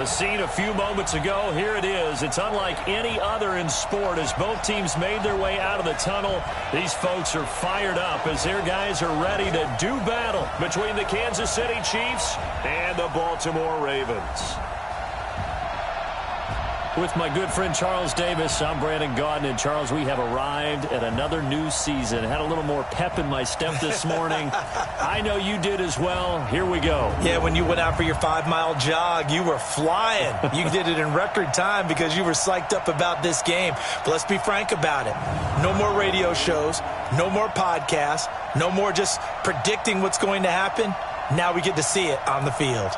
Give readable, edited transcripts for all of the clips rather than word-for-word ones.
The scene a few moments ago, here it is. It's unlike any other in sport as both teams made their way out of the tunnel. These folks are fired up as their guys are ready to do battle between the Kansas City Chiefs and the Baltimore Ravens. With my good friend Charles Davis, I'm Brandon Gaudin. And Charles, we have arrived at another new season. Had a little more pep in my step this morning. I know you did as well. Here we go. Yeah, when you went out for your 5-mile jog, you were flying. You did it in record time because you were psyched up about this game. But let's be frank about it. No more radio shows, no more podcasts, no more just predicting what's going to happen. Now we get to see it on the field.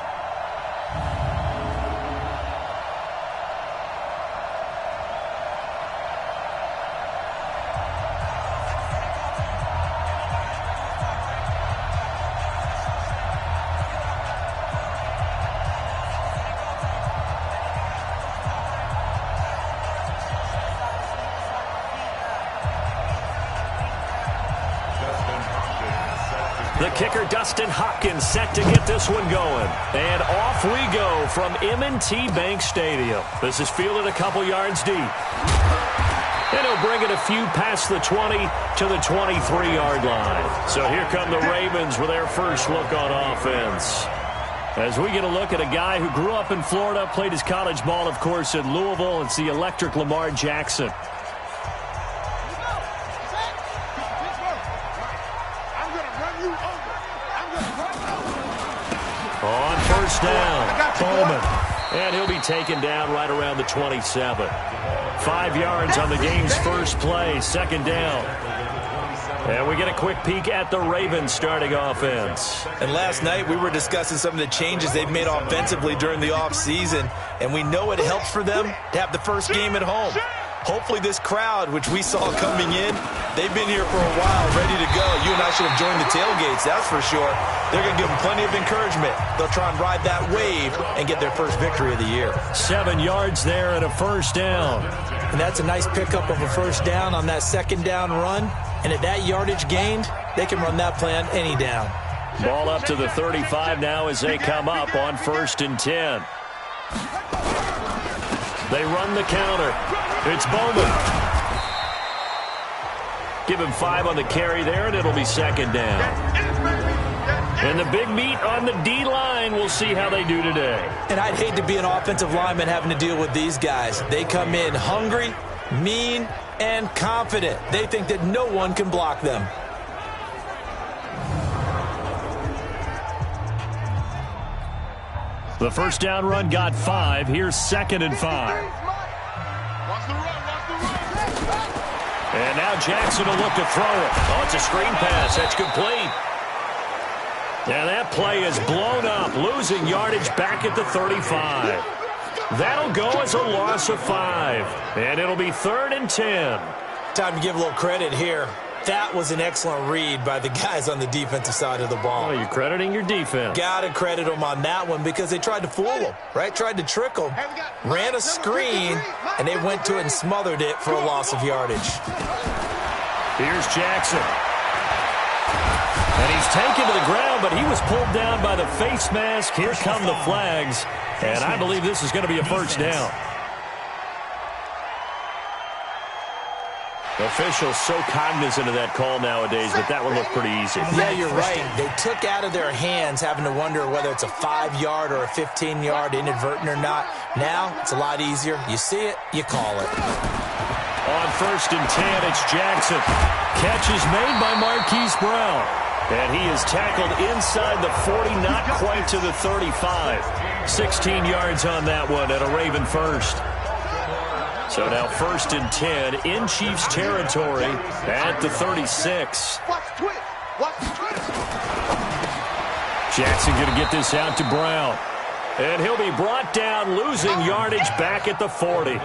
The kicker, Dustin Hopkins, set to get this one going. And off we go from M&T Bank Stadium. This is fielded a couple yards deep. And he'll bring it a few past the 20 to the 23-yard line. So here come the Ravens with their first look on offense. As we get a look at a guy who grew up in Florida, played his college ball, of course, in Louisville. It's the electric Lamar Jackson. On first down, Bowman. And he'll be taken down right around the 27. 5 yards on the game's first play, second down. And we get a quick peek at the Ravens starting offense. And last night we were discussing some of the changes they've made offensively during the offseason. And we know it helps for them to have the first game at home. Hopefully this crowd, which we saw coming in, they've been here for a while, ready to go. You and I should have joined the tailgates, that's for sure. They're going to give them plenty of encouragement. They'll try and ride that wave and get their first victory of the year. 7 yards there and a first down. And that's a nice pickup of a first down on that second down run. And at that yardage gained, they can run that play on any down. Ball up to the 35 now as they come up on 1st and 10. They run the counter. It's Bowman. Give him 5 on the carry there, and it'll be second down. And the big meat on the D-line. We'll see how they do today. And I'd hate to be an offensive lineman having to deal with these guys. They come in hungry, mean, and confident. They think that no one can block them. The first down run got 5. Here's 2nd and 5. And now Jackson will look to throw it. Oh, it's a screen pass. That's complete. And that play is blown up, losing yardage back at the 35. That'll go as a loss of 5. And it'll be 3rd and 10. Time to give a little credit here. That was an excellent read by the guys on the defensive side of the ball. Oh, you're crediting your defense. Got to credit them on that one because they tried to fool them, right? Tried to trick them, ran a screen, and they went to it and smothered it for a loss of yardage. Here's Jackson. And he's taken to the ground, but he was pulled down by the face mask. Here come the flags, and I believe this is going to be a first down. Officials so cognizant of that call nowadays, but that one looked pretty easy. Yeah, you're right. They took out of their hands having to wonder whether it's a 5-yard or a 15-yard, inadvertent or not. Now, it's a lot easier. You see it, you call it. On 1st and 10, it's Jackson. Catch is made by Marquise Brown. And he is tackled inside the 40, not quite to the 35. 16 yards on that one and a Raven first. So now 1st and 10 in Chiefs territory at the 36. Jackson going to get this out to Brown. And he'll be brought down, losing yardage back at the 40.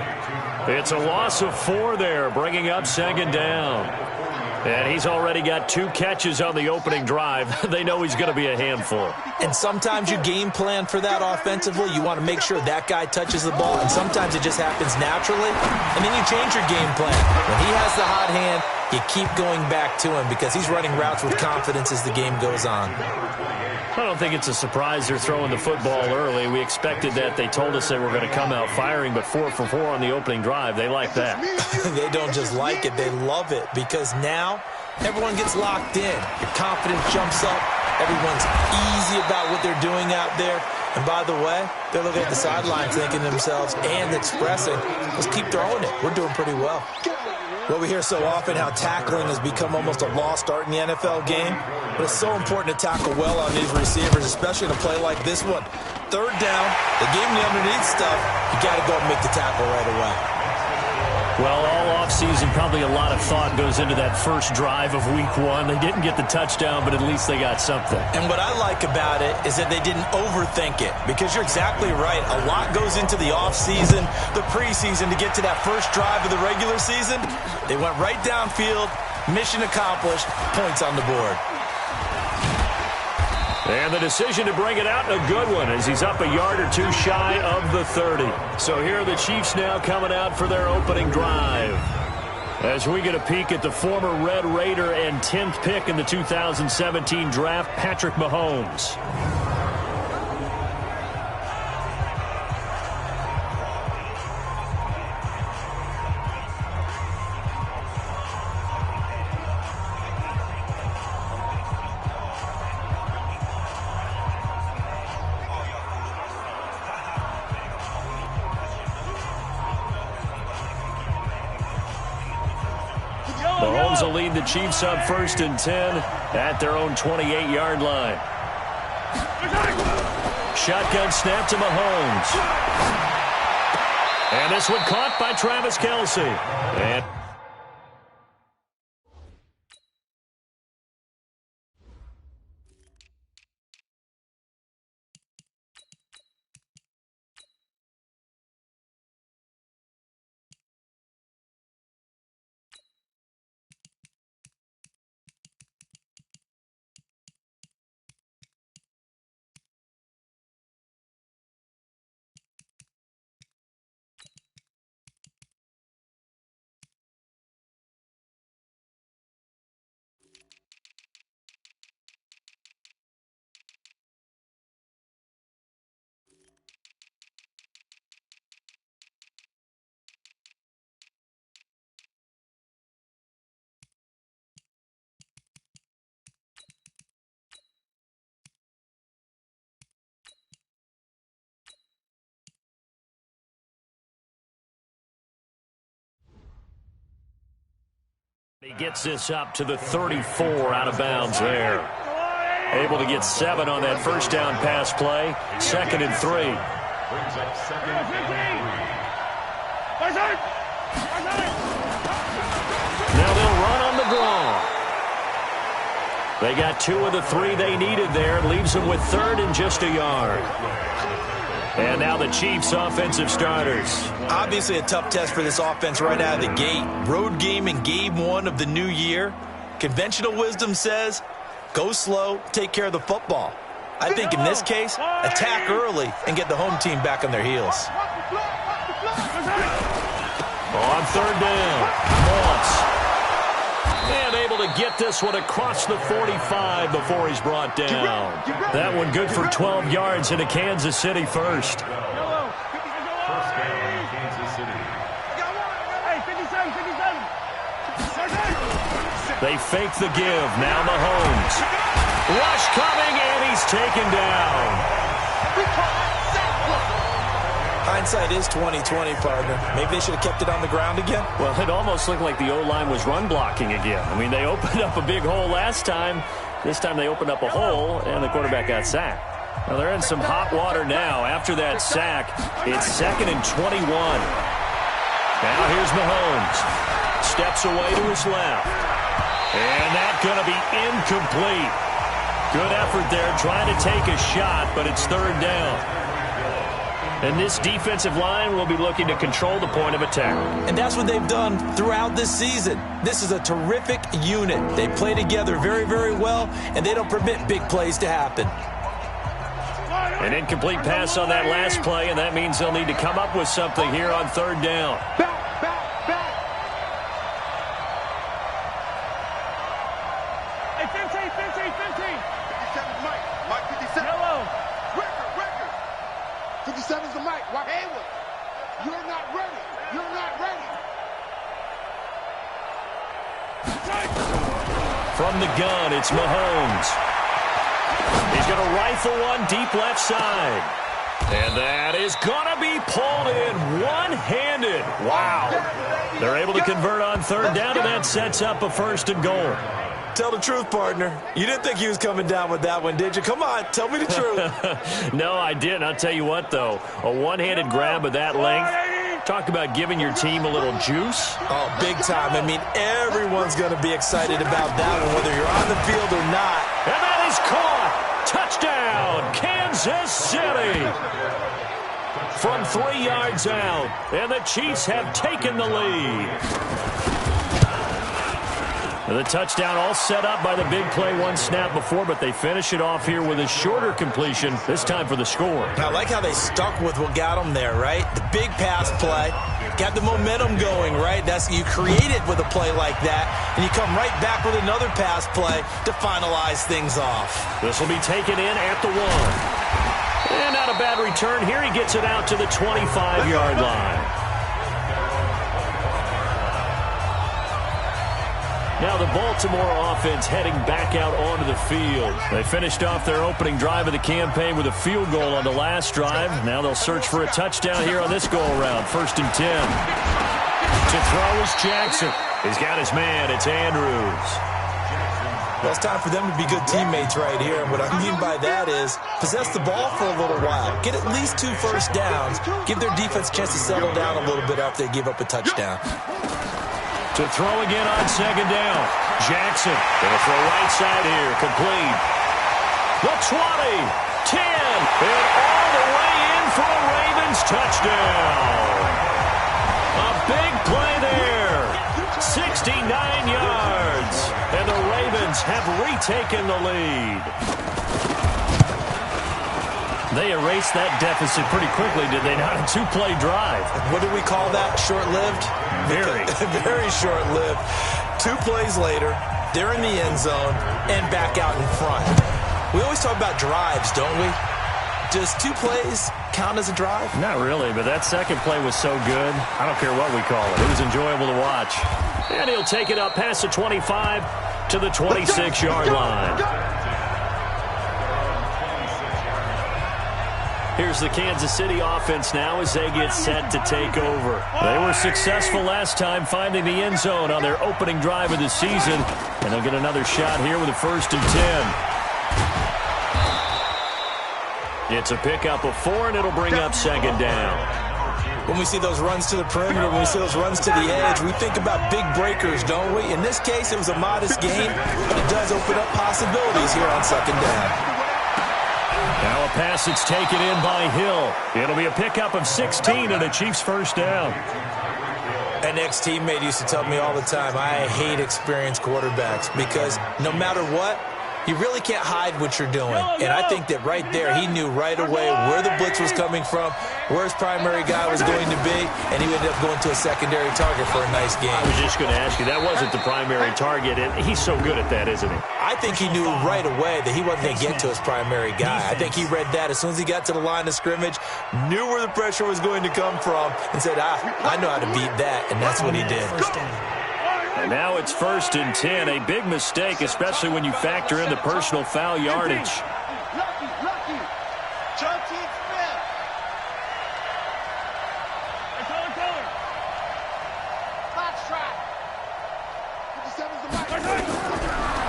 It's a loss of 4 there, bringing up 2nd down. And he's already got 2 catches on the opening drive. They know he's going to be a handful. And sometimes you game plan for that offensively. You want to make sure that guy touches the ball, and sometimes it just happens naturally. And then you change your game plan. When he has the hot hand, you keep going back to him because he's running routes with confidence as the game goes on. I don't think it's a surprise they're throwing the football early. We expected that. They told us they were going to come out firing, but 4 for 4 on the opening drive. They like that. They don't just like it, they love it, because now everyone gets locked in. Your confidence jumps up. Everyone's easy about what they're doing out there. And by the way, they're looking at the sidelines thinking to themselves and expressing, let's keep throwing it. We're doing pretty well. Well, we hear so often how tackling has become almost a lost art in the NFL game, but it's so important to tackle well on these receivers, especially in a play like this one. Third down, they gave him the underneath stuff. You got to go and make the tackle right away. Well, all offseason, probably a lot of thought goes into that first drive of week 1. They didn't get the touchdown, but at least they got something. And what I like about it is that they didn't overthink it, because you're exactly right. A lot goes into the offseason, the preseason, to get to that first drive of the regular season. They went right downfield, mission accomplished, points on the board. And the decision to bring it out, a good one, as he's up a yard or two shy of the 30. So here are the Chiefs now coming out for their opening drive. As we get a peek at the former Red Raider and 10th pick in the 2017 draft, Patrick Mahomes. Mahomes will lead the Chiefs up 1st and 10 at their own 28-yard line. Shotgun snap to Mahomes. And this one caught by Travis Kelce. And he gets this up to the 34 out of bounds there. Able to get 7 on that first down pass play. 2nd and 3. Now they'll run on the draw. They got 2 of the 3 they needed there. Leaves them with 3rd and just a yard. And now the Chiefs' offensive starters. Obviously a tough test for this offense right out of the gate. Road game in game 1 of the new year. Conventional wisdom says, go slow, take care of the football. I think in this case, attack early and get the home team back on their heels. On 3rd down, Moss. And able to get this one across the 45 before he's brought down. That one good for 12 yards into Kansas City first. They fake the give. Now Mahomes. Rush coming, and he's taken down. Hindsight is 20/20, partner. Maybe they should have kept it on the ground again. Well, it almost looked like the O-line was run blocking again. I mean, they opened up a big hole last time. This time they opened up a hole, and the quarterback got sacked. Well, they're in some hot water now. After that sack, it's 2nd and 21. Now here's Mahomes. Steps away to his left. And that's going to be incomplete. Good effort there trying to take a shot, but it's 3rd down. And this defensive line will be looking to control the point of attack. And that's what they've done throughout this season. This is a terrific unit. They play together very, very well, and they don't permit big plays to happen. An incomplete pass on that last play, and that means they'll need to come up with something here on 3rd down. From the gun, it's Mahomes. He's going to rifle one deep left side. And that is going to be pulled in one-handed. Wow. They're able to convert on third down, and that sets up a 1st and goal. Tell the truth, partner. You didn't think he was coming down with that one, did you? Come on, tell me the truth. No, I didn't. I'll tell you what, though. A one-handed grab of that length. Talk about giving your team a little juice. Oh, big time. I mean, everyone's going to be excited about that one, whether you're on the field or not. And that is caught. Touchdown, Kansas City. From 3 yards out, and the Chiefs have taken the lead. The touchdown all set up by the big play one snap before, but they finish it off here with a shorter completion, this time for the score. I like how they stuck with what got them there, right? The big pass play, got the momentum going, right? You create it with a play like that, and you come right back with another pass play to finalize things off. This will be taken in at the 1. And not a bad return here. He gets it out to the 25-yard line. Now the Baltimore offense heading back out onto the field. They finished off their opening drive of the campaign with a field goal on the last drive. Now they'll search for a touchdown here on this go-around. 1st and 10. To throw is Jackson. He's got his man. It's Andrews. Well, it's time for them to be good teammates right here. And what I mean by that is possess the ball for a little while. Get at least 2 first downs. Give their defense a chance to settle down a little bit after they give up a touchdown. To throw again on 2nd down. Jackson going to throw right side here. Complete. The 20. 10. And all the way in for a Ravens touchdown. A big play there. 69 yards. And the Ravens have retaken the lead. They erased that deficit pretty quickly, did they not? A 2-play drive. What do we call that? Short-lived? Very. Very short-lived. 2 plays later, they're in the end zone and back out in front. We always talk about drives, don't we? Does 2 plays count as a drive? Not really, but that second play was so good. I don't care what we call it. It was enjoyable to watch. And he'll take it up past the 25 to the 26-yard line. Here's the Kansas City offense now as they get set to take over. They were successful last time finding the end zone on their opening drive of the season. And they'll get another shot here with a 1st and 10. It's a pickup of 4, and it'll bring up 2nd down. When we see those runs to the perimeter, when we see those runs to the edge, we think about big breakers, don't we? In this case, it was a modest gain, but it does open up possibilities here on 2nd down. Now a pass that's taken in by Hill. It'll be a pickup of 16 and a Chiefs 1st down. An ex-teammate used to tell me all the time, I hate experienced quarterbacks because no matter what, you really can't hide what you're doing. And I think that right there, he knew right away where the blitz was coming from, where his primary guy was going to be, and he ended up going to a secondary target for a nice game. I was just going to ask you, that wasn't the primary target, and he's so good at that, isn't he? I think he knew right away that he wasn't going to get to his primary guy. I think he read that as soon as he got to the line of scrimmage, knew where the pressure was going to come from, and said, I know how to beat that, and that's what he did. And now it's 1st and 10, a big mistake, especially when you factor in the personal foul yardage.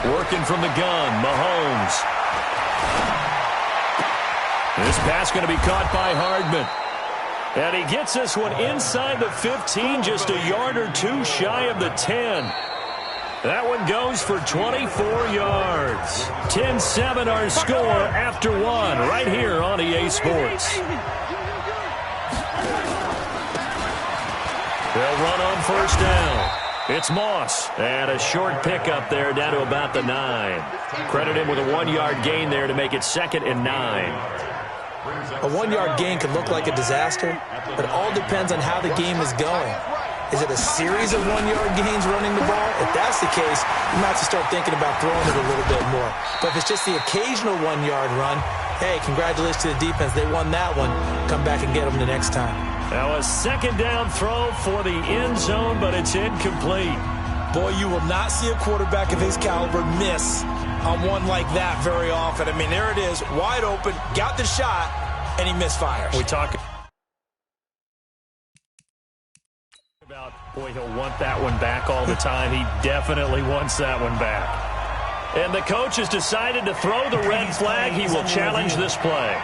Working from the gun, Mahomes. This pass going to be caught by Hardman. And he gets this one inside the 15, just a yard or 2 shy of the 10. That one goes for 24 yards. 10-7 our score after 1 right here on EA Sports. They'll run on 1st down. It's Moss, and a short pickup there down to about the 9. Credit him with a 1-yard gain there to make it 2nd and 9. A 1-yard gain can look like a disaster, but it all depends on how the game is going. Is it a series of 1-yard gains running the ball? If that's the case, you might have to start thinking about throwing it a little bit more. But if it's just the occasional 1-yard run, hey, congratulations to the defense. They won that one. Come back and get them the next time. Now a 2nd down throw for the end zone, but it's incomplete. Boy, you will not see a quarterback of his caliber miss on one like that very often. I mean, there it is, wide open, got the shot, and he misfires. We talk about, boy, he'll want that one back all the time. He definitely wants that one back. And the coach has decided to throw the red flag. He will challenge this play.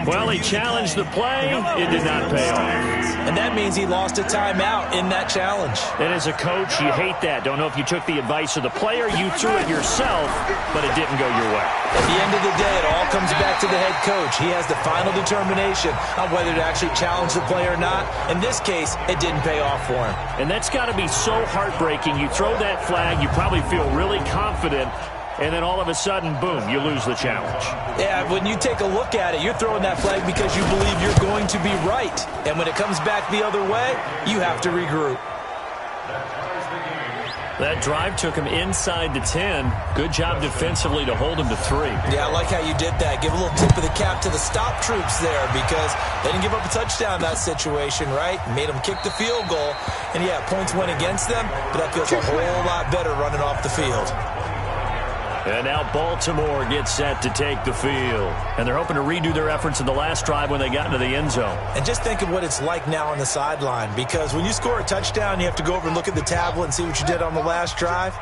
Well, he challenged the play. It did not pay off. And that means he lost a timeout in that challenge. And as a coach, you hate that. Don't know if you took the advice of the player, you threw it yourself, but it didn't go your way. At the end of the day, it all comes back to the head coach. He has the final determination on whether to actually challenge the play or not. In this case, it didn't pay off for him. And that's got to be so heartbreaking. You throw that flag, you probably feel really confident, and then all of a sudden, boom, you lose the challenge. Yeah, when you take a look at it, you're throwing that flag because you believe you're going to be right. And when it comes back the other way, you have to regroup. That drive took him inside the 10. Good job defensively to hold him to 3. Yeah, I like how you did that. Give a little tip of the cap to the stop troops there because they didn't give up a touchdown in that situation, right? Made them kick the field goal. And, yeah, points went against them, but that feels a whole lot better running off the field. And now Baltimore gets set to take the field. And they're hoping to redo their efforts in the last drive when they got into the end zone. And just think of what it's like now on the sideline, because when you score a touchdown, you have to go over and look at the tablet and see what you did on the last drive.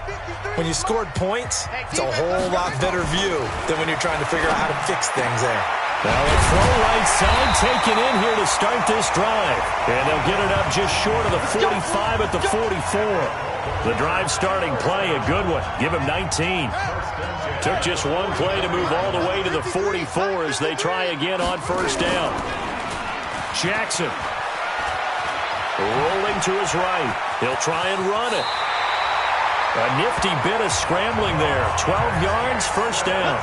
When you scored points, it's a whole lot better view than when you're trying to figure out how to fix things there. Now a throw right side taken in here to start this drive. And they'll get it up just short of the 45 at the 44. The drive starting play, a good one. Give him 19. Took just one play to move all the way to the 44 as they try again on first down. Jackson. Rolling to his right. He'll try and run it. A nifty bit of scrambling there. 12 yards, first down.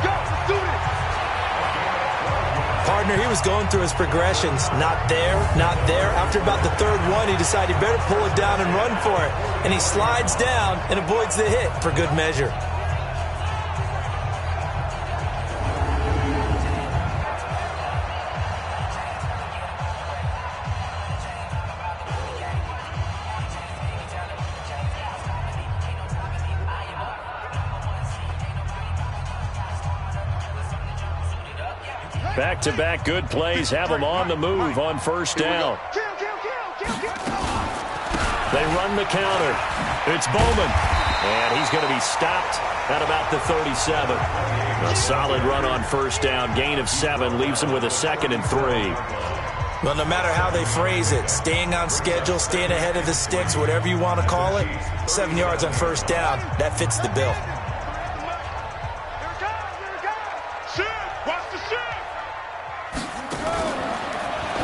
Partner, he was going through his progressions. Not there, not there. After about the third one, he decided he better pull it down and run for it. And he slides down and avoids the hit for good measure. Back-to-back good plays have them on the move on first down. They run the counter. It's Bowman. And he's going to be stopped at about the 37. A solid run on first down. Gain of 7 leaves him with a 2nd and 3. Well, no matter how they phrase it, staying on schedule, staying ahead of the sticks, whatever you want to call it, 7 yards on first down, that fits the bill.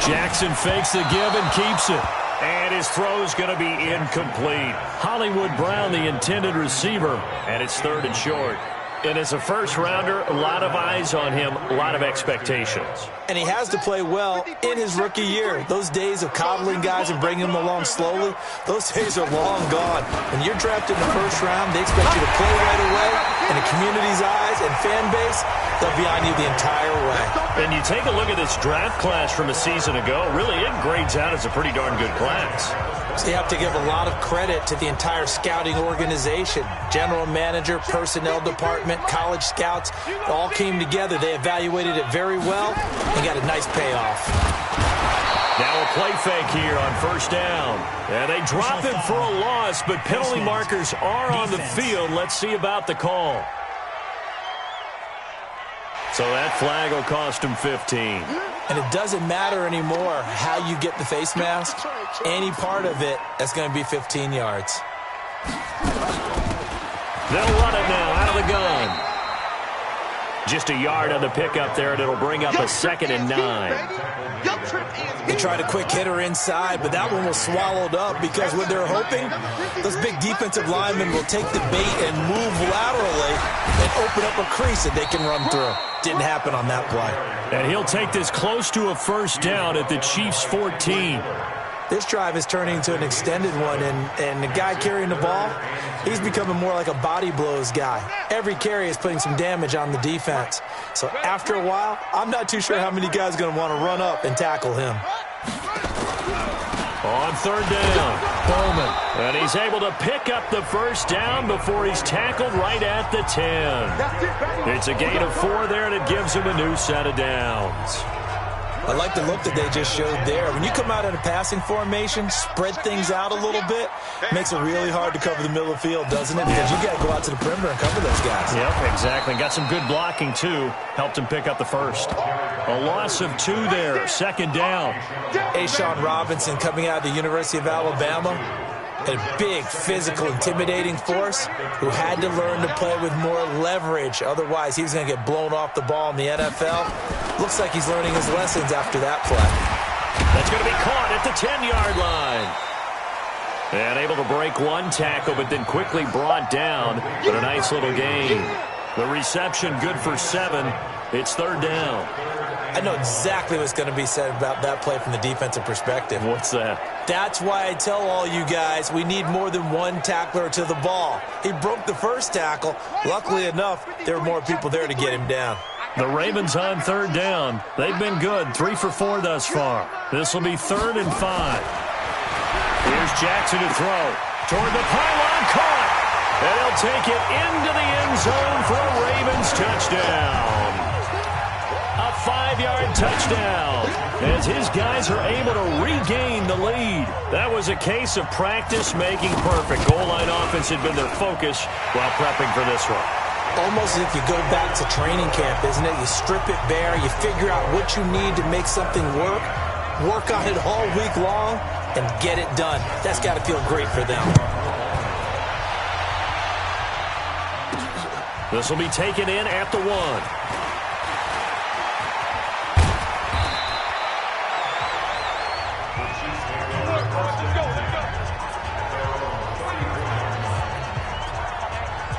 Jackson fakes the give and keeps it. And his throw's going to be incomplete. Hollywood Brown, the intended receiver, and it's 3rd and short. And as a first-rounder, a lot of eyes on him, a lot of expectations. And he has to play well in his rookie year. Those days of coddling guys and bringing them along slowly, those days are long gone. When you're drafted in the first round, they expect you to play right away. In the community's eyes and fan base, they'll be on you the entire way. And you take a look at this draft class from a season ago, really it grades out as a pretty darn good class. So you have to give a lot of credit to the entire scouting organization. General manager, personnel department, college scouts, it all came together. They evaluated it very well and got a nice payoff. Now a play fake here on first down. And they drop him for a loss, but penalty markers are on the field. Let's see about the call. So that flag will cost him 15. And it doesn't matter anymore how you get the face mask. Any part of it, that's going to be 15 yards. They'll run it now out of the gun. Just a yard on the pickup there, and it'll bring up a 2nd and 9. They tried a quick hitter inside, but that one was swallowed up because what they're hoping, those big defensive linemen will take the bait and move laterally and open up a crease that they can run through. Didn't happen on that play. And he'll take this close to a first down at the Chiefs' 14. This drive is turning into an extended one, and the guy carrying the ball, he's becoming more like a body blows guy. Every carry is putting some damage on the defense. So after a while, I'm not too sure how many guys are going to want to run up and tackle him. On third down, Bowman. And he's able to pick up the first down before he's tackled right at the 10. It's a gain of 4 there, and it gives him a new set of downs. I like the look that they just showed there. When you come out in a passing formation, spread things out a little bit, makes it really hard to cover the middle of the field, doesn't it? Because you got to go out to the perimeter and cover those guys. Yep, exactly. Got some good blocking, too. Helped him pick up the first. A loss of 2 there, second down. Sean Robinson coming out of the University of Alabama. A big, physical, intimidating force who had to learn to play with more leverage. Otherwise, he was going to get blown off the ball in the NFL. Looks like he's learning his lessons after that play. That's going to be caught at the 10-yard line. And able to break one tackle, but then quickly brought down. But a nice little gain. The reception good for 7. It's third down. I know exactly what's going to be said about that play from the defensive perspective. What's that? That's why I tell all you guys we need more than one tackler to the ball. He broke the first tackle. Luckily enough, there were more people there to get him down. The Ravens on third down. They've been good. 3 for 4 thus far. This will be 3rd and 5. Here's Jackson to throw. Toward the pylon, caught. And he'll take it into the end zone for a Ravens touchdown. A 5-yard touchdown as his guys are able to regain the lead. That was a case of practice making perfect. Goal line offense had been their focus while prepping for this one. Almost as if you go back to training camp, isn't it? You strip it bare, you figure out what you need to make something work on it all week long, and get it done. That's got to feel great for them. This will be taken in at the 1.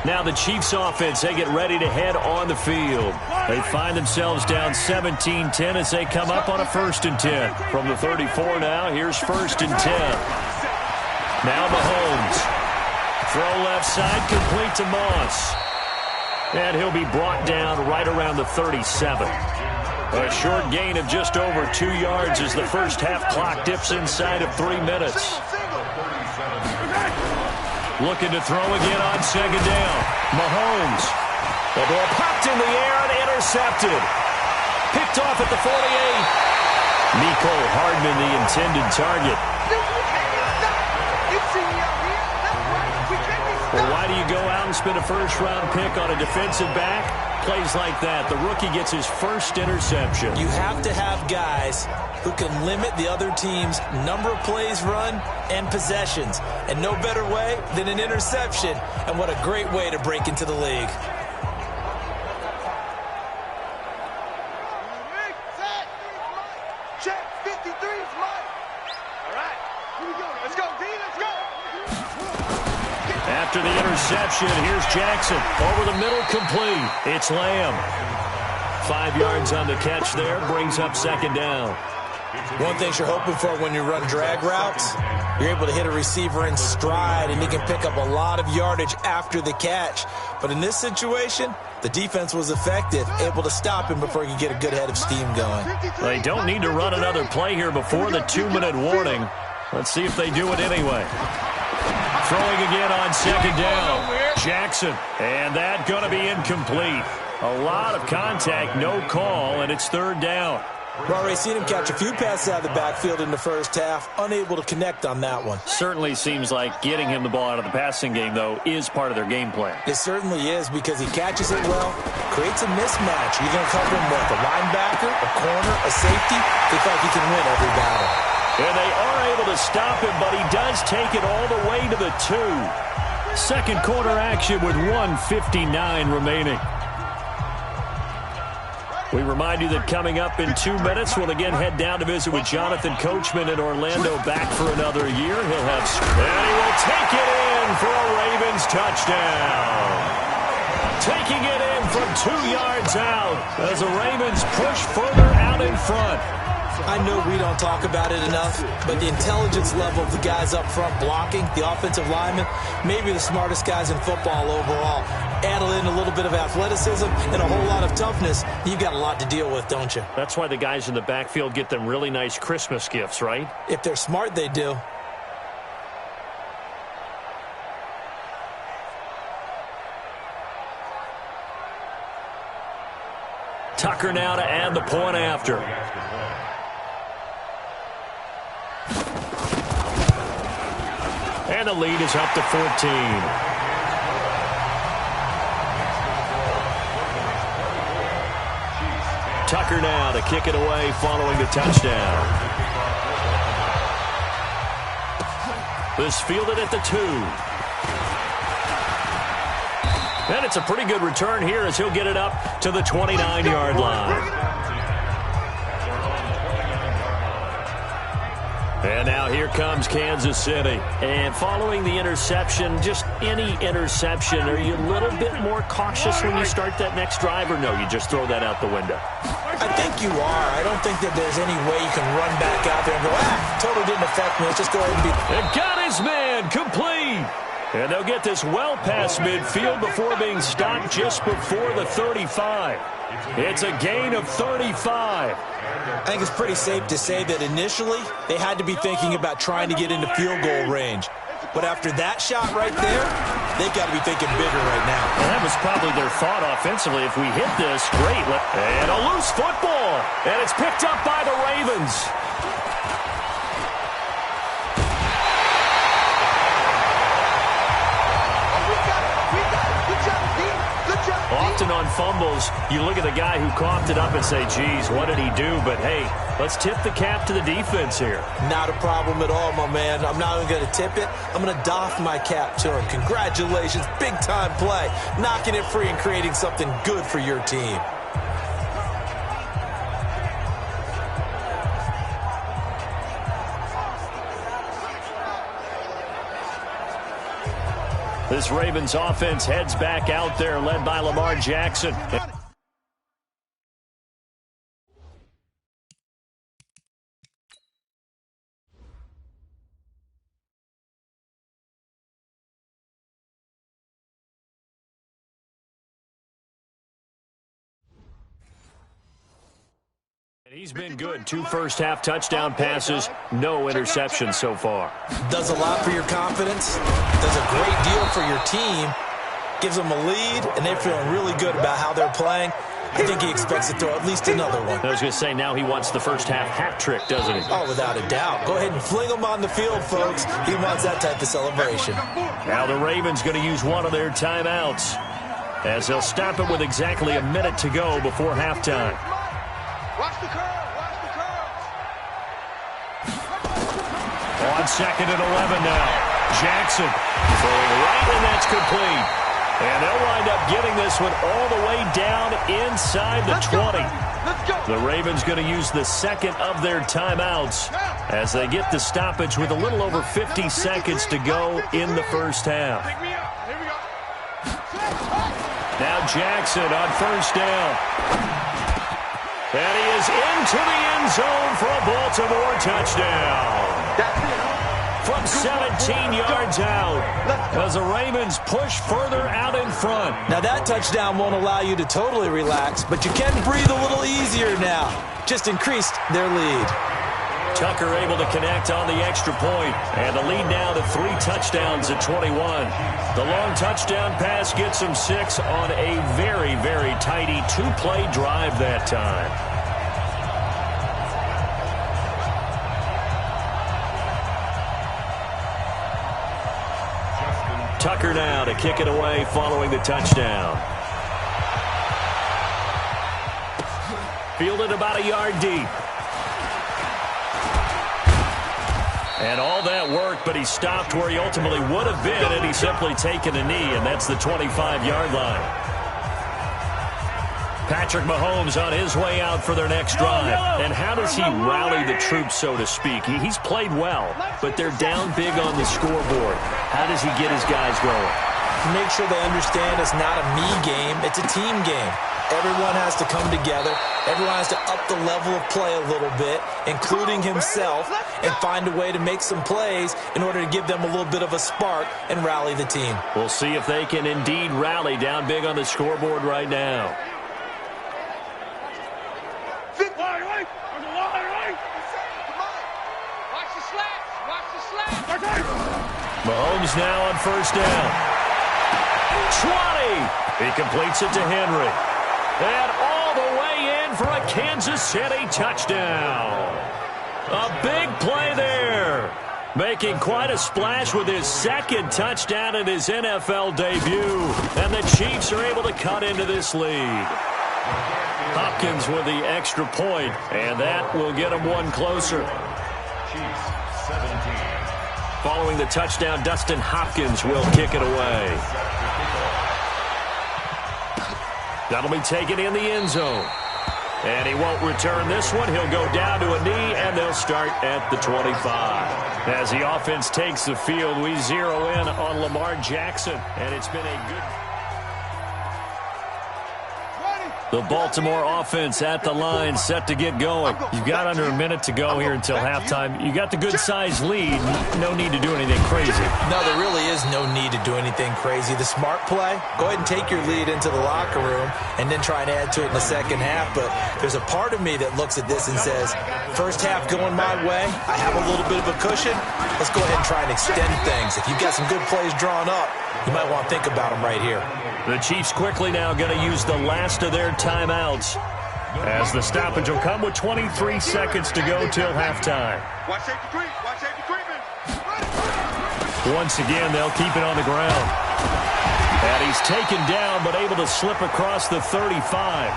Now the Chiefs offense, they get ready to head on the field. They find themselves down 17-10 as they come up on a 1st and 10. From the 34 now, here's 1st and 10. Now Mahomes. Throw left side, complete to Moss. And he'll be brought down right around the 37. A short gain of just over 2 yards as the first half clock dips inside of 3 minutes. Looking to throw again on second down. Mahomes. The ball popped in the air and intercepted. Picked off at the 48. Mecole Hardman, the intended target. Well, why do you go out and spend a first-round pick on a defensive back? Plays like that. The rookie gets his first interception. You have to have guys who can limit the other team's number of plays run and possessions. And no better way than an interception. And what a great way to break into the league. Check, 53 is mine. All right, here we go. Let's go, D, let's go. After the interception, here's Jackson. Over the middle, complete. It's Lamb. 5 yards on the catch there, brings up second down. One thing you're hoping for when you run drag routes, you're able to hit a receiver in stride, and he can pick up a lot of yardage after the catch. But in this situation, the defense was effective, able to stop him before he could get a good head of steam going. They don't need to run another play here before the 2-minute warning. Let's see if they do it anyway. Throwing again on second down. Jackson, and that going to be incomplete. A lot of contact, no call, and it's third down. We've already seen him catch a few passes out of the backfield in the first half, unable to connect on that one. Certainly seems like getting him the ball out of the passing game, though, is part of their game plan. It certainly is, because he catches it well, creates a mismatch. You're going to cover him with a linebacker, a corner, a safety. They feel like he can win every battle. And they are able to stop him, but he does take it all the way to the 2. Second quarter action with 1:59 remaining. We remind you that coming up in 2 minutes, we'll again head down to visit with Jonathan Coachman in Orlando, back for another year. He'll have, and he will take it in for a Ravens touchdown. Taking it in from 2 yards out as the Ravens push further out in front. I know we don't talk about it enough, but the intelligence level of the guys up front blocking, the offensive linemen, maybe the smartest guys in football overall. Add in a little bit of athleticism and a whole lot of toughness, you've got a lot to deal with, don't you? That's why the guys in the backfield get them really nice Christmas gifts, right? If they're smart, they do. Tucker now to add the point after. And the lead is up to 14. Tucker now to kick it away following the touchdown. This fielded at the 2. And it's a pretty good return here as he'll get it up to the 29-yard line. And now here comes Kansas City. And following the interception, just any interception, are you a little bit more cautious when you start that next drive, or no, you just throw that out the window? I think you are. I don't think that there's any way you can run back out there and go, totally didn't affect me. Let's just go ahead and beat. And got his man complete. And they'll get this well past midfield before being stopped just before the 35. It's a gain of 35. I think it's pretty safe to say that initially they had to be thinking about trying to get into field goal range. But after that shot right there, they've got to be thinking bigger right now. And that was probably their thought offensively. If we hit this, great. And a loose football. And it's picked up by the Ravens. Often on fumbles, you look at the guy who coughed it up and say, geez, what did he do? But, hey, let's tip the cap to the defense here. Not a problem at all, my man. I'm not even going to tip it. I'm going to doff my cap to him. Congratulations, big-time play. Knocking it free and creating something good for your team. This Ravens offense heads back out there, led by Lamar Jackson. He's been good. 2 first-half touchdown passes, no interceptions so far. Does a lot for your confidence, does a great deal for your team, gives them a lead, and they're feeling really good about how they're playing. I think he expects to throw at least another one. I was going to say, now he wants the first-half hat trick, doesn't he? Oh, without a doubt. Go ahead and fling him on the field, folks. He wants that type of celebration. Now the Ravens going to use one of their timeouts as they'll stop it with exactly a minute to go before halftime. Watch the curve. Watch the curve. On 2nd and 11 now. Jackson throwing right, and that's complete. And they'll wind up getting this one all the way down inside the 20. Let's go. The Ravens going to use the second of their timeouts as they get the stoppage with a little over 50 seconds to go in the first half. Pick me up. Here we go. Now Jackson on first down. And he is into the end zone for a Baltimore touchdown. That's it. From 17 yards out as the Ravens push further out in front. Now that touchdown won't allow you to totally relax, but you can breathe a little easier now. Just increased their lead. Tucker able to connect on the extra point, and the lead now to 3 touchdowns at 21. The long touchdown pass gets him 6 on a very, very tidy 2-play drive that time. Tucker now to kick it away following the touchdown. Fielded about a yard deep. And all that work, but he stopped where he ultimately would have been, and he's simply taken a knee, and that's the 25-yard line. Patrick Mahomes on his way out for their next drive. And how does he rally the troops, so to speak? He's played well, but they're down big on the scoreboard. How does he get his guys going? to make sure they understand it's not a me game, it's a team game. Everyone has to come together. Everyone has to up the level of play a little bit, including himself, and find a way to make some plays in order to give them a little bit of a spark and rally the team. We'll see if they can indeed rally down big on the scoreboard right now. Mahomes now on first down. 20. He completes it to Henry. And all the way in for a Kansas City touchdown. A big play there. Making quite a splash with his second touchdown in his NFL debut. And the Chiefs are able to cut into this lead. Hopkins with the extra point, and that will get them one closer. Chiefs 17. Following the touchdown, Dustin Hopkins will kick it away. That'll be taken in the end zone. And he won't return this one. He'll go down to a knee, and they'll start at the 25. As the offense takes the field, we zero in on Lamar Jackson, and it's been a good... The Baltimore offense at the line, set to get going. You've got under a minute to go here until halftime. You got the good-sized lead. No need to do anything crazy. No, there really is no need to do anything crazy. The smart play, go ahead and take your lead into the locker room and then try and add to it in the second half. But there's a part of me that looks at this and says, first half going my way, I have a little bit of a cushion. Let's go ahead and try and extend things. If you've got some good plays drawn up, you might want to think about them right here. The Chiefs quickly now going to use the last of their timeouts as the stoppage will come with 23 seconds to go till halftime. Watch safety creep. Watch safety creeping. Once again, they'll keep it on the ground. And he's taken down but able to slip across the 35.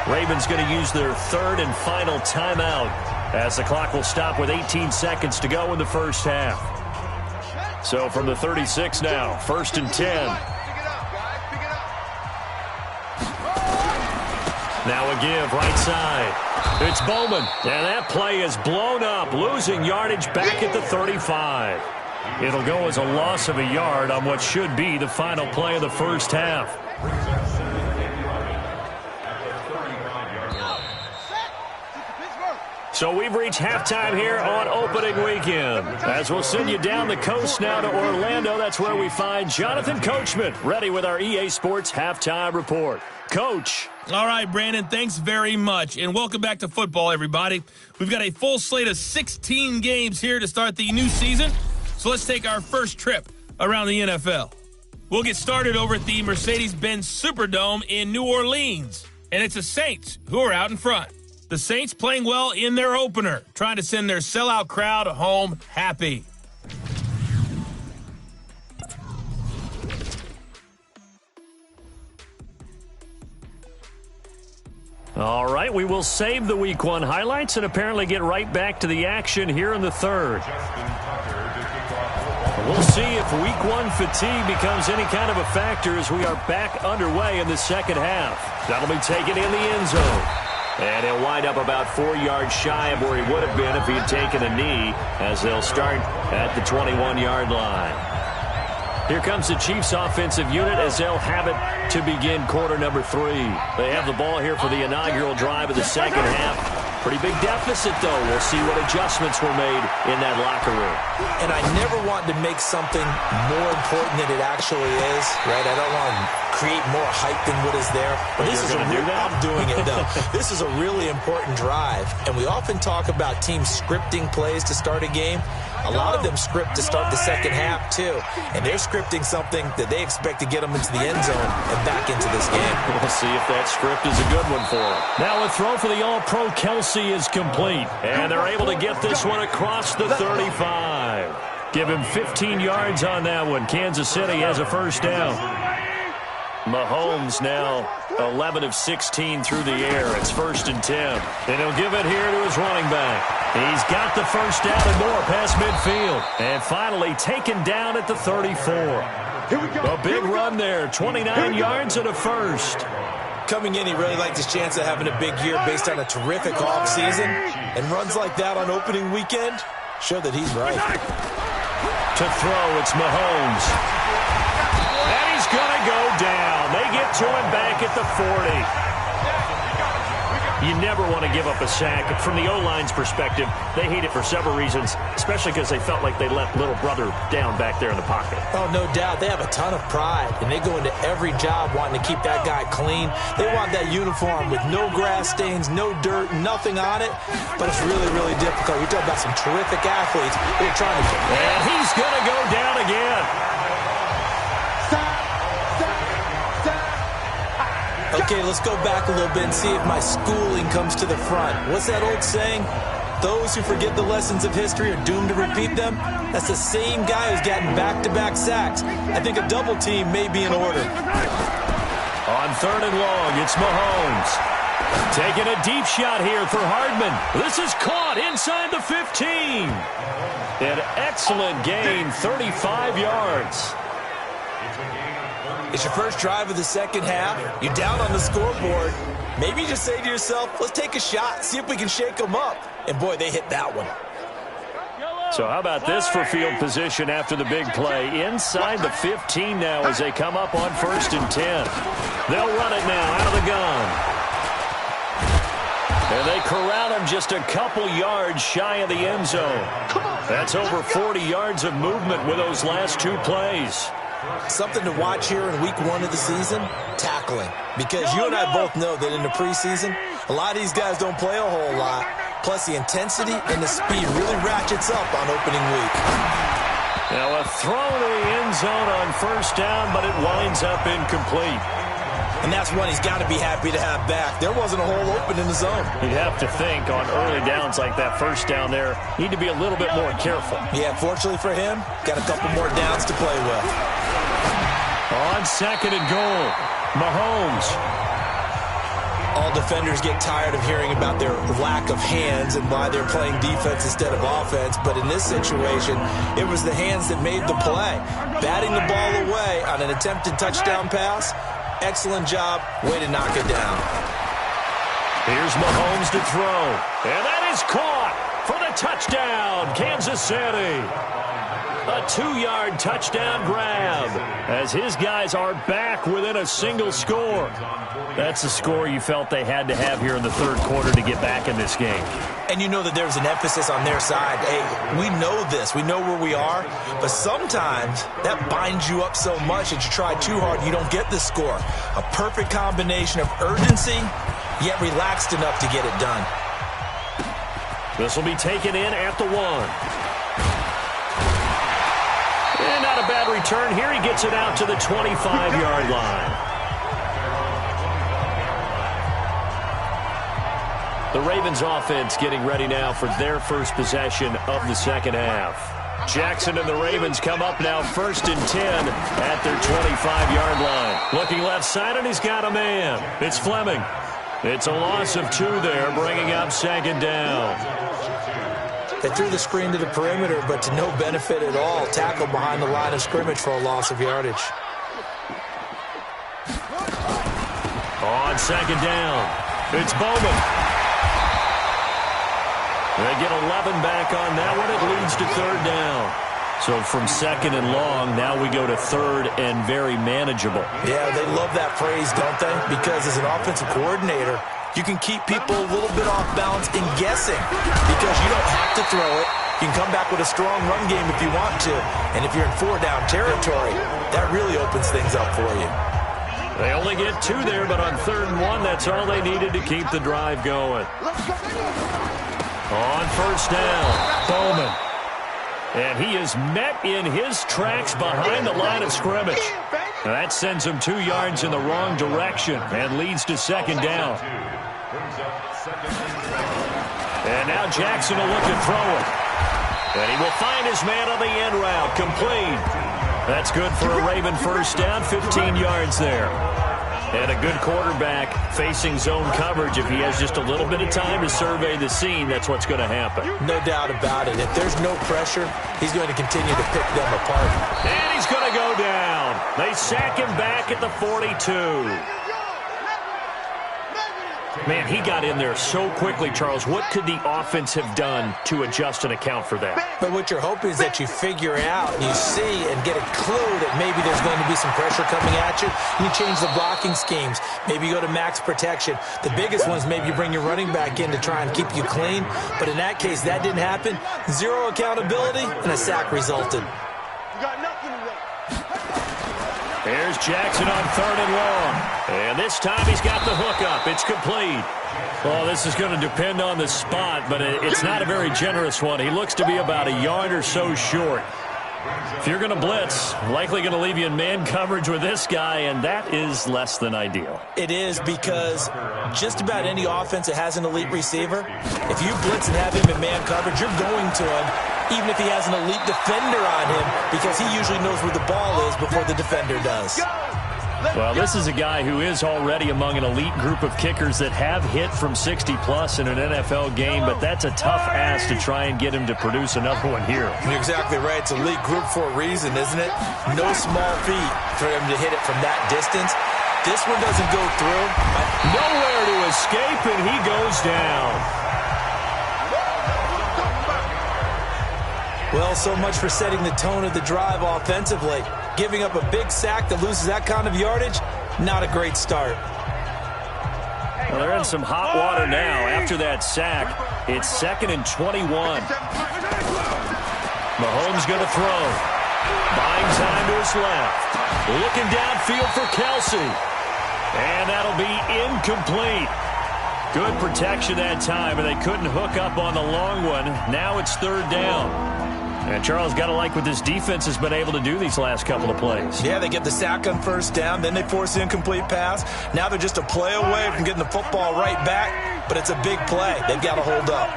Ravens going to use their third and final timeout as the clock will stop with 18 seconds to go in the first half. So from the 36 now, first and 10. Now a give, right side. It's Bowman, and that play is blown up, losing yardage back at the 35. It'll go as a loss of a yard on what should be the final play of the first half. So we've reached halftime here on opening weekend. As we'll send you down the coast now to Orlando, that's where we find Jonathan Coachman, ready with our EA Sports Halftime Report. Coach. All right, Brandon, thanks very much. And welcome back to football, everybody. We've got a full slate of 16 games here to start the new season. So let's take our first trip around the NFL. We'll get started over at the Mercedes-Benz Superdome in New Orleans. And it's the Saints who are out in front. The Saints playing well in their opener, trying to send their sellout crowd home happy. All right, we will save the Week 1 highlights and apparently get right back to the action here in the third. We'll see if Week 1 fatigue becomes any kind of a factor as we are back underway in the second half. That'll be taken in the end zone. And he'll wind up about 4 yards shy of where he would have been if he had taken a knee, as they'll start at the 21-yard line. Here comes the Chiefs offensive unit as they'll have it to begin quarter number 3. They have the ball here for the inaugural drive of the second half. Pretty big deficit, though. We'll see what adjustments were made in that locker room. And I never want to make something more important than it actually is, right? I don't want to create more hype than what is there. But this is I'm doing it, though. This is a really important drive. And we often talk about teams scripting plays to start a game. A lot of them script to start the second half, too. And they're scripting something that they expect to get them into the end zone and back into this game. We'll see if that script is a good one for them. Now a throw for the All-Pro Kelsey is complete. And they're able to get this one across the 35. Give him 15 yards on that one. Kansas City has a first down. Mahomes now 11 of 16 through the air. It's first and 10. And he'll give it here to his running back. He's got the first down and more past midfield. And finally taken down at the 34. A big run there. 29 yards and a first. Coming in, he really liked his chance of having a big year based on a terrific offseason. And runs like that on opening weekend show that he's right. To throw, it's Mahomes. And he's going to go down. They get to him back at the 40. You never want to give up a sack. From the O-line's perspective, they hate it for several reasons, especially because they felt like they let little brother down back there in the pocket. Oh, no doubt. They have a ton of pride, and they go into every job wanting to keep that guy clean. They want that uniform with no grass stains, no dirt, nothing on it, but it's really, really difficult. You're talking about some terrific athletes. They're trying to... And he's going to go down again. Okay, let's go back a little bit and see if my schooling comes to the front. What's that old saying? Those who forget the lessons of history are doomed to repeat them. That's the same guy who's gotten back-to-back sacks. I think a double team may be in order. On 3rd and long, it's Mahomes. Taking a deep shot here for Hardman. This is caught inside the 15. An excellent gain, 35 yards. It's your first drive of the second half. You're down on the scoreboard. Maybe you just say to yourself, let's take a shot, see if we can shake them up. And, boy, they hit that one. So how about this for field position after the big play? Inside the 15 now as they come up on 1st and 10. They'll run it now out of the gun. And they corral him just a couple yards shy of the end zone. That's over 40 yards of movement with those last 2 plays. Something to watch here in week 1 of the season, tackling. Because you and I both know that in the preseason, a lot of these guys don't play a whole lot. Plus, the intensity and the speed really ratchets up on opening week. Now, a throw to the end zone on 1st down, but it winds up incomplete. And that's one he's got to be happy to have back. There wasn't a hole open in the zone. You'd have to think on early downs like that 1st down there, need to be a little bit more careful. Yeah, fortunately for him, got a couple more downs to play with. On 2nd and goal, Mahomes. All defenders get tired of hearing about their lack of hands and why they're playing defense instead of offense. But in this situation, it was the hands that made the play. Batting the ball away on an attempted touchdown pass. Excellent job. Way to knock it down. Here's Mahomes to throw. And that is caught for the touchdown, Kansas City. A 2-yard touchdown grab as his guys are back within a single score. That's the score you felt they had to have here in the 3rd quarter to get back in this game. And you know that there's an emphasis on their side. Hey, we know this. We know where we are. But sometimes that binds you up so much that you try too hard, you don't get the score. A perfect combination of urgency, yet relaxed enough to get it done. This will be taken in at the 1. And not a bad return here. He gets it out to the 25-yard line. The Ravens offense getting ready now for their first possession of the second half. Jackson and the Ravens come up now 1st and 10 at their 25-yard line. Looking left side, and he's got a man. It's Fleming. It's a loss of 2 there, bringing up 2nd down. They threw the screen to the perimeter, but to no benefit at all. Tackled behind the line of scrimmage for a loss of yardage. On 2nd down, it's Bowman. They get 11 back on that one. It leads to 3rd down. So from 2nd and long, now we go to 3rd and very manageable. Yeah, they love that phrase, don't they? Because as an offensive coordinator, you can keep people a little bit off balance in guessing because you don't have to throw it. You can come back with a strong run game if you want to. And if you're in 4-down territory, that really opens things up for you. They only get 2 there, but on 3rd and 1, that's all they needed to keep the drive going. On 1st down, Bowman. And he is met in his tracks behind the line of scrimmage. Now that sends him 2 yards in the wrong direction and leads to 2nd down. And now Jackson will look at throw it. And he will find his man on the end route, complete. That's good for a Raven 1st down, 15 yards there. And a good quarterback facing zone coverage. If he has just a little bit of time to survey the scene, that's what's going to happen. No doubt about it. If there's no pressure, he's going to continue to pick them apart. And he's going to go down. They sack him back at the 42. Man, he got in there so quickly, Charles. What could the offense have done to adjust and account for that? But what you're hoping is that you figure out, you see, and get a clue that maybe there's going to be some pressure coming at you. You change the blocking schemes. Maybe you go to max protection. The biggest one is maybe you bring your running back in to try and keep you clean. But in that case, that didn't happen. Zero accountability, and a sack resulted. You got nothing to win. There's Jackson on 3rd and long. And this time he's got the hook up. It's complete. Well, this is going to depend on the spot, but it's not a very generous one. He looks to be about a yard or so short. If you're going to blitz, likely going to leave you in man coverage with this guy, and that is less than ideal. It is, because just about any offense that has an elite receiver, if you blitz and have him in man coverage, you're going to him, even if he has an elite defender on him, because he usually knows where the ball is before the defender does. Well, this is a guy who is already among an elite group of kickers that have hit from 60-plus in an NFL game, but that's a tough ask to try and get him to produce another one here. You're exactly right. It's elite group for a reason, isn't it? No small feat for him to hit it from that distance. This one doesn't go through. Nowhere to escape, and he goes down. Well, so much for setting the tone of the drive offensively. Giving up a big sack that loses that kind of yardage, not a great start. Well, they're in some hot water now. After that sack, it's 2nd and 21. Mahomes going to throw. Buying time to his left. Looking downfield for Kelsey. And that'll be incomplete. Good protection that time, and they couldn't hook up on the long one. Now it's 3rd down. And Charles, got to like what this defense has been able to do these last couple of plays. Yeah, they get the sack on 1st down, then they force the incomplete pass. Now they're just a play away from getting the football right back, but it's a big play. They've got to hold up.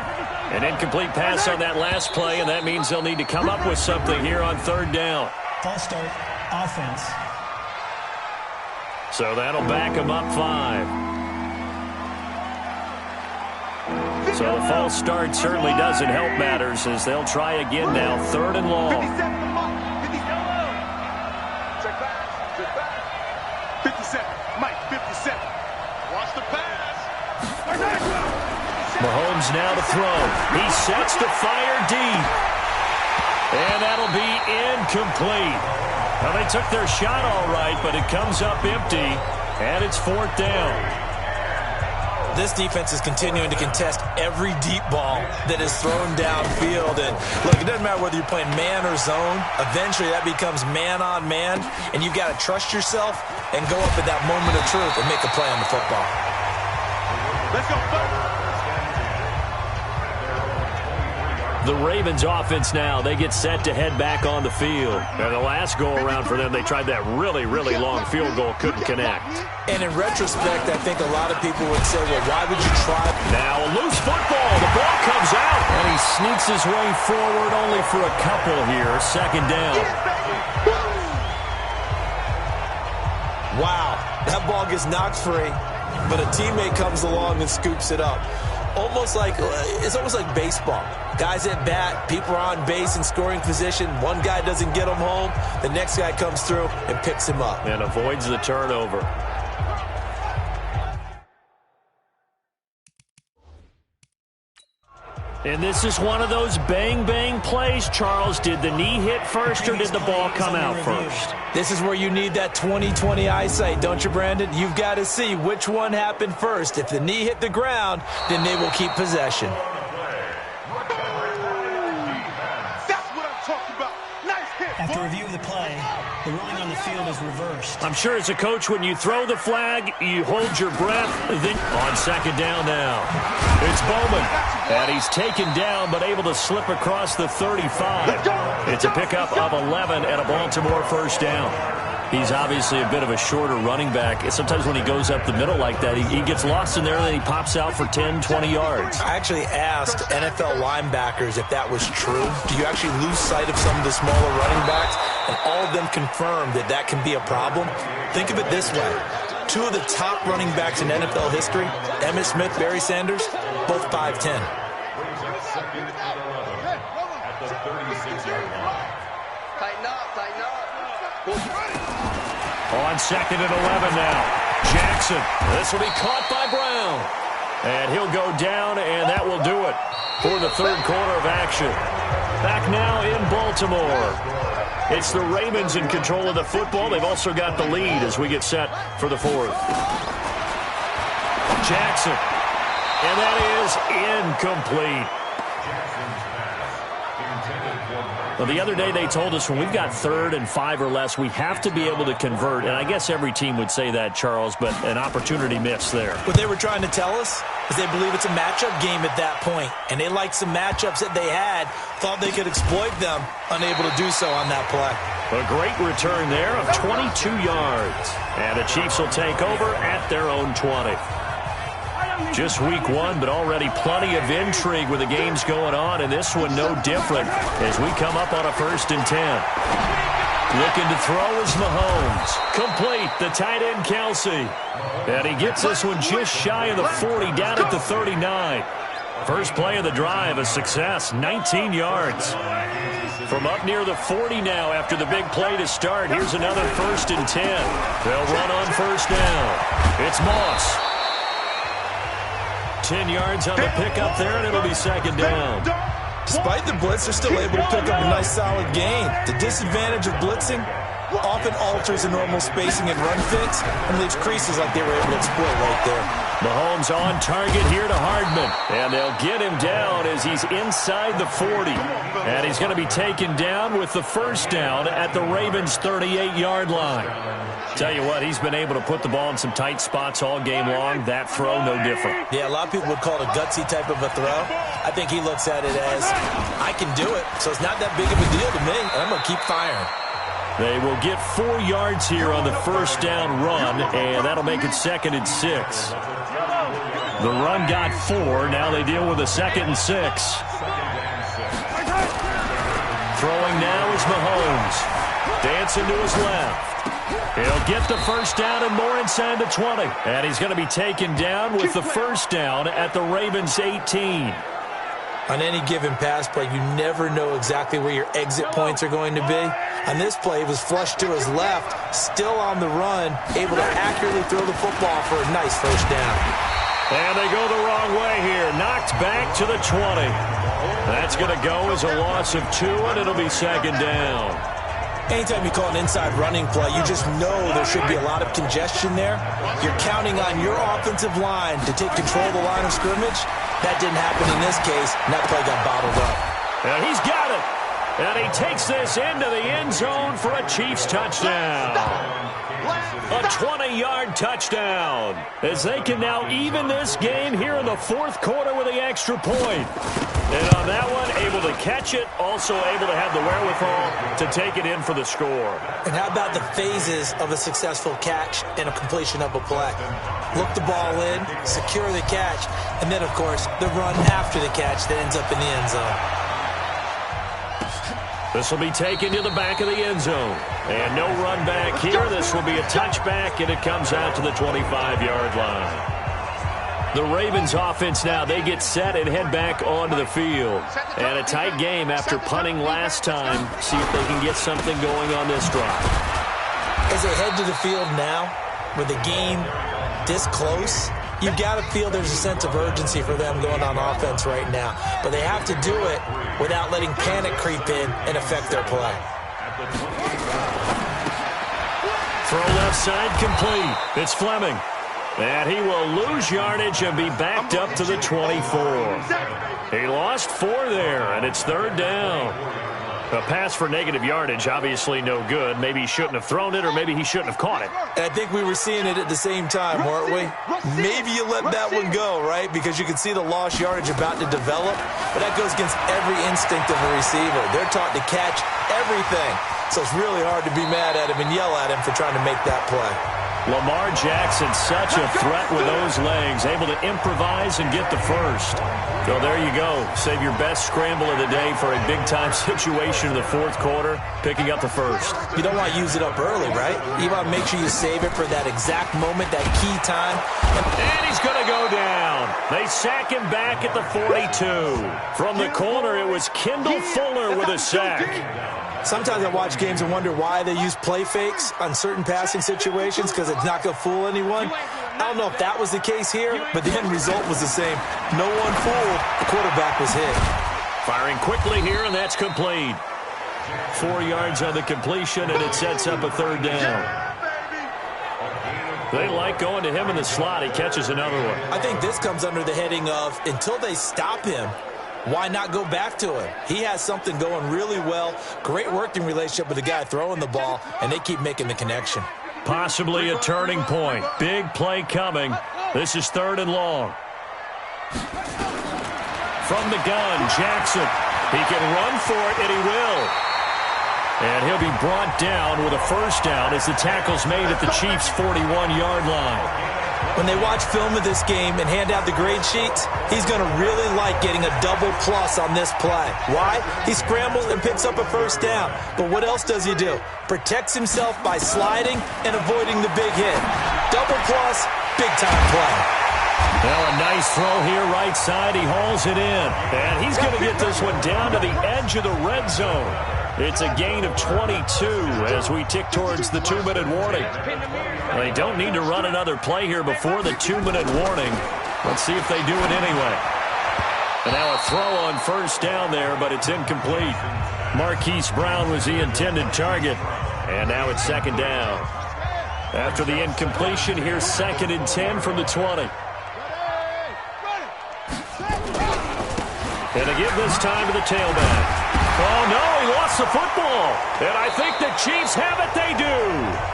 An incomplete pass on that last play, and that means they'll need to come up with something here on 3rd down. False start, offense. So that'll back them up 5. So the false start certainly doesn't help matters, as they'll try again now. 3rd and long. 57 Check back. 57. Mike, 57. Watch the pass. Mahomes now to throw. He sets to fire deep. And that'll be incomplete. Well, they took their shot all right, but it comes up empty, and it's 4th down. This defense is continuing to contest every deep ball that is thrown downfield. And look, it doesn't matter whether you're playing man or zone. Eventually, that becomes man on man, and you've got to trust yourself and go up at that moment of truth and make a play on the football. Let's go, folks. The Ravens offense now, they get set to head back on the field. And the last go-around for them, they tried that really, really long field goal, couldn't connect. And in retrospect, I think a lot of people would say, well, why would you try? Now a loose football. The ball comes out. And he sneaks his way forward only for a couple here. 2nd down. Wow, that ball gets knocked free, but a teammate comes along and scoops it up. It's almost like baseball. Guys at bat, people are on base in scoring position. One guy doesn't get him home. The next guy comes through and picks him up. And avoids the turnover. And this is one of those bang-bang plays, Charles. Did the knee hit first or did the ball come out first? This is where you need that 20/20 eyesight, don't you, Brandon? You've got to see which one happened first. If the knee hit the ground, then they will keep possession. That's what I'm talking about. Nice hit. After review of the play, the ruling on the field is reversed. I'm sure as a coach, when you throw the flag, you hold your breath. Then on 2nd down now. It's Bowman. And he's taken down, but able to slip across the 35. It's a pickup of 11 and a Baltimore 1st down. He's obviously a bit of a shorter running back. Sometimes when he goes up the middle like that, he gets lost in there, and then he pops out for 10, 20 yards. I actually asked NFL linebackers if that was true. Do you actually lose sight of some of the smaller running backs? And all of them confirmed that that can be a problem. Think of it this way. 2 of the top running backs in NFL history, Emmitt Smith, Barry Sanders, both 5'10". At the 36-yard line. Tighten up. On 2nd and 11 now. Jackson. This will be caught by Brown. And he'll go down, and that will do it for the third quarter of action. Back now in Baltimore. It's the Ravens in control of the football. They've also got the lead as we get set for the fourth. Jackson. And that is incomplete. Well, the other day they told us when we've got 3rd and 5 or less, we have to be able to convert. And I guess every team would say that, Charles, but an opportunity missed there. What they were trying to tell us is they believe it's a matchup game at that point. And they liked some matchups that they had, thought they could exploit them, unable to do so on that play. A great return there of 22 yards. And the Chiefs will take over at their own 20. Just week 1, but already plenty of intrigue with the games going on, and this one no different as we come up on a 1st and 10. Looking to throw is Mahomes. Complete, the tight end Kelsey. And he gets this one just shy of the 40, down at the 39. First play of the drive, a success, 19 yards. From up near the 40 now after the big play to start, here's another 1st and 10. They'll run on 1st down. It's Moss. 10 yards on the pickup there, and it'll be 2nd down. Despite the blitz, they're still able to pick up a nice solid gain. The disadvantage of blitzing often alters the normal spacing and run fits and leaves creases like they were able to exploit right there. Mahomes on target here to Hardman, and they'll get him down as he's inside the 40. And he's going to be taken down with the 1st down at the Ravens' 38-yard line. Tell you what, he's been able to put the ball in some tight spots all game long. That throw, no different. Yeah, a lot of people would call it a gutsy type of a throw. I think he looks at it as, I can do it, so it's not that big of a deal to me, and I'm going to keep firing. They will get 4 yards here on the 1st down run, and that'll make it 2nd and 6. The run got 4. Now they deal with a 2nd and 6. Throwing now is Mahomes. Dancing to his left. He'll get the 1st down and more inside the 20. And he's going to be taken down with the 1st down at the Ravens' 18. On any given pass play, you never know exactly where your exit points are going to be. On this play, he was flushed to his left, still on the run, able to accurately throw the football for a nice 1st down. And they go the wrong way here. Knocked back to the 20. That's going to go as a loss of 2, and it'll be 2nd down. Anytime you call an inside running play, you just know there should be a lot of congestion there. You're counting on your offensive line to take control of the line of scrimmage. That didn't happen in this case, and that play got bottled up. And he's got it. And he takes this into the end zone for a Chiefs touchdown. A 20-yard touchdown as they can now even this game here in the 4th quarter with the extra point. And on that one, able to catch it, also able to have the wherewithal to take it in for the score. And how about the phases of a successful catch and a completion of a play? Look the ball in, secure the catch, and then, of course, the run after the catch that ends up in the end zone. This will be taken to the back of the end zone. And no run back here. This will be a touchback, and it comes out to the 25-yard line. The Ravens offense now, they get set and head back onto the field. And a tight game after punting last time. See if they can get something going on this drive. As they head to the field now, with the game this close, you've got to feel there's a sense of urgency for them going on offense right now. But they have to do it without letting panic creep in and affect their play. Throw left side complete. It's Fleming. And he will lose yardage and be backed up to the 24. He lost 4 there, and it's 3rd down. A pass for negative yardage, obviously no good. Maybe he shouldn't have thrown it, or maybe he shouldn't have caught it. And I think we were seeing it at the same time, weren't we? Maybe you let that one go, right? Because you can see the lost yardage about to develop. But that goes against every instinct of a receiver. They're taught to catch everything. So it's really hard to be mad at him and yell at him for trying to make that play. Lamar Jackson, such a threat with those legs, able to improvise and get the 1st. So there you go. Save your best scramble of the day for a big-time situation in the 4th quarter, picking up the 1st. You don't want to use it up early, right? You want to make sure you save it for that exact moment, that key time. And he's going to go down. They sack him back at the 42. From the corner, it was Kendall Fuller with a sack. Sometimes I watch games and wonder why they use play fakes on certain passing situations because it's not going to fool anyone. I don't know if that was the case here, but the end result was the same. No one fooled. The quarterback was hit. Firing quickly here, and that's complete. 4 yards on the completion, and it sets up a third down. They like going to him in the slot. He catches another one. I think this comes under the heading of until they stop him, why not go back to him? He has something going really well. Great working relationship with the guy throwing the ball, and they keep making the connection. Possibly a turning point. Big play coming. This is 3rd and long. From the gun, Jackson. He can run for it, and he will. And he'll be brought down with a first down as the tackle's made at the Chiefs' 41-yard line. When they watch film of this game and hand out the grade sheets, he's going to really like getting a double plus on this play. Why? He scrambles and picks up a first down. But what else does he do? Protects himself by sliding and avoiding the big hit. Double plus, big-time play. Well, a nice throw here right side. He hauls it in. And he's going to get this one down to the edge of the red zone. It's a gain of 22 as we tick towards the 2-minute warning. They don't need to run another play here before the 2-minute warning. Let's see if they do it anyway. And now a throw on first down there, but it's incomplete. Marquise Brown was the intended target. And now it's 2nd down. After the incompletion, here's 2nd and 10 from the 20. And to give this time to the tailback. Oh, no, he lost the football. And I think the Chiefs have it. They do.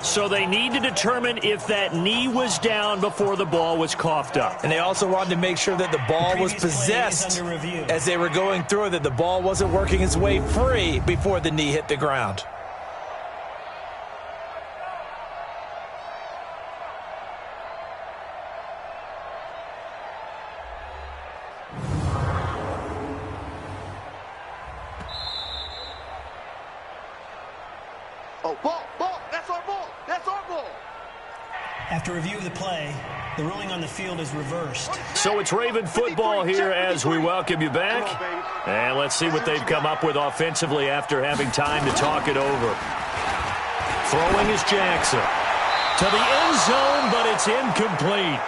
So they need to determine if that knee was down before the ball was coughed up. And they also wanted to make sure that the ball was possessed as they were going through, that the ball wasn't working its way free before the knee hit the ground. Oh, ball. That's our ball. That's our ball. After review of the play, the ruling on the field is reversed. So it's Raven football here as we welcome you back. And let's see what they've come up with offensively after having time to talk it over. Throwing is Jackson. To the end zone, but it's incomplete.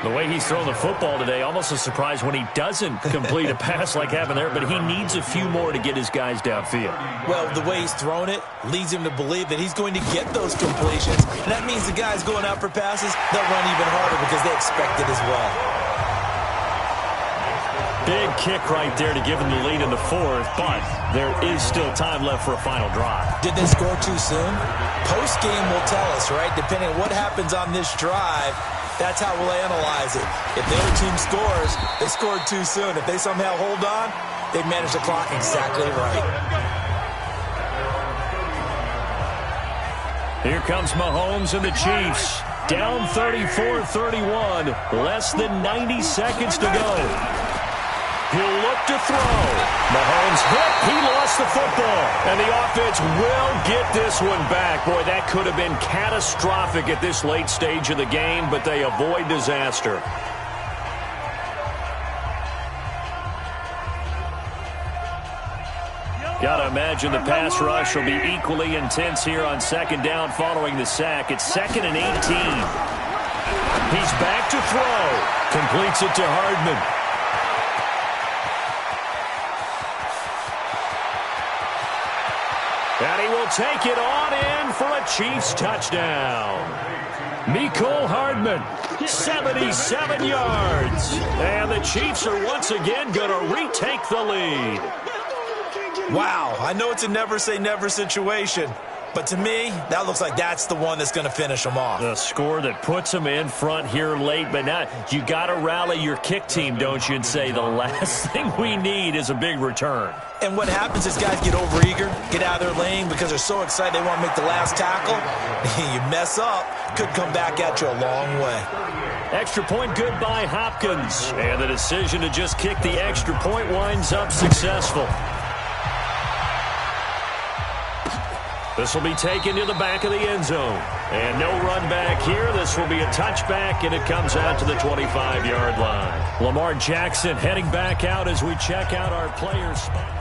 The way he's thrown the football today, almost a surprise when he doesn't complete a pass like happened there, but he needs a few more to get his guys downfield. Well, the way he's thrown it leads him to believe that he's going to get those completions. And that means the guys going out for passes, they'll run even harder because they expect it as well. Big kick right there to give him the lead in the 4th, but there is still time left for a final drive. Did they score too soon? Post-game will tell us, right? Depending on what happens on this drive, that's how we'll analyze it. If the other team scores, they scored too soon. If they somehow hold on, they've managed the clock exactly right. Here comes Mahomes and the Chiefs. Down 34-31. Less than 90 seconds to go. He'll look to throw. Mahomes hit. He lost the football. And the offense will get this one back. Boy, that could have been catastrophic at this late stage of the game, but they avoid disaster. Got to imagine the pass rush will be equally intense here on 2nd down following the sack. It's 2nd and 18. He's back to throw. Completes it to Hardman. And he will take it on in for a Chiefs touchdown. Mecole Hardman, 77 yards. And the Chiefs are once again going to retake the lead. Wow, I know it's a never-say-never situation, but to me, that looks like that's the one that's going to finish them off. The score that puts them in front here late, but now you got to rally your kick team, don't you, and say the last thing we need is a big return. And what happens is guys get overeager, get out of their lane because they're so excited they want to make the last tackle. You mess up, could come back at you a long way. Extra point good by Hopkins. And the decision to just kick the extra point winds up successful. This will be taken to the back of the end zone. And no run back here. This will be a touchback, and it comes out to the 25-yard line. Lamar Jackson heading back out as we check out our players' spot.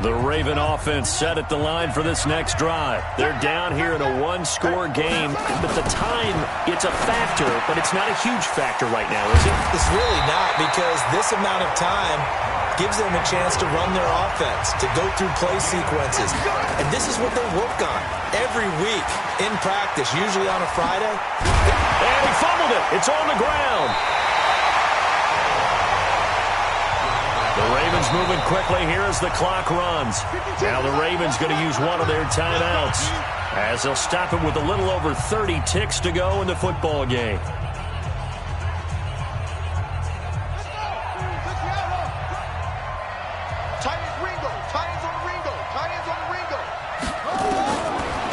The Raven offense set at the line for this next drive. They're down here in a one-score game, but the time, it's a factor, but it's not a huge factor right now, is it? It's really not, because this amount of time gives them a chance to run their offense, to go through play sequences. And this is what they work on every week in practice, usually on a Friday. And he fumbled it. It's on the ground. The Ravens moving quickly here as the clock runs. Now the Ravens going to use one of their timeouts as they'll stop it with a little over 30 ticks to go in the football game.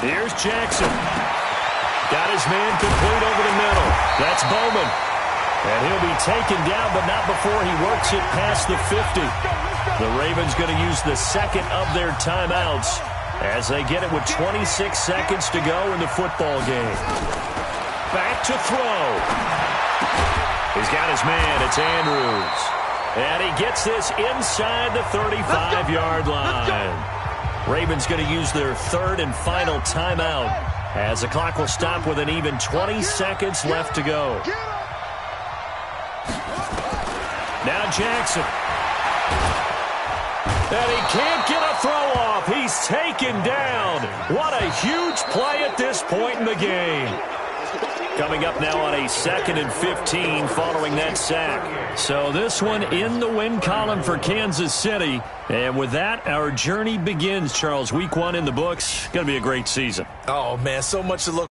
Here's Jackson. Got his man complete over the middle. That's Bowman. And he'll be taken down, but not before he works it past the 50. The Ravens going to use the second of their timeouts as they get it with 26 seconds to go in the football game. Back to throw. He's got his man. It's Andrews. And he gets this inside the 35-yard line. Ravens going to use their third and final timeout as the clock will stop with an even 20 seconds left to go. Now Jackson. And he can't get a throw off. He's taken down. What a huge play at this point in the game. Coming up now on a 2nd and 15 following that sack. So this one in the win column for Kansas City. And with that, our journey begins, Charles. Week 1 in the books. Going to be a great season. Oh, man, so much to look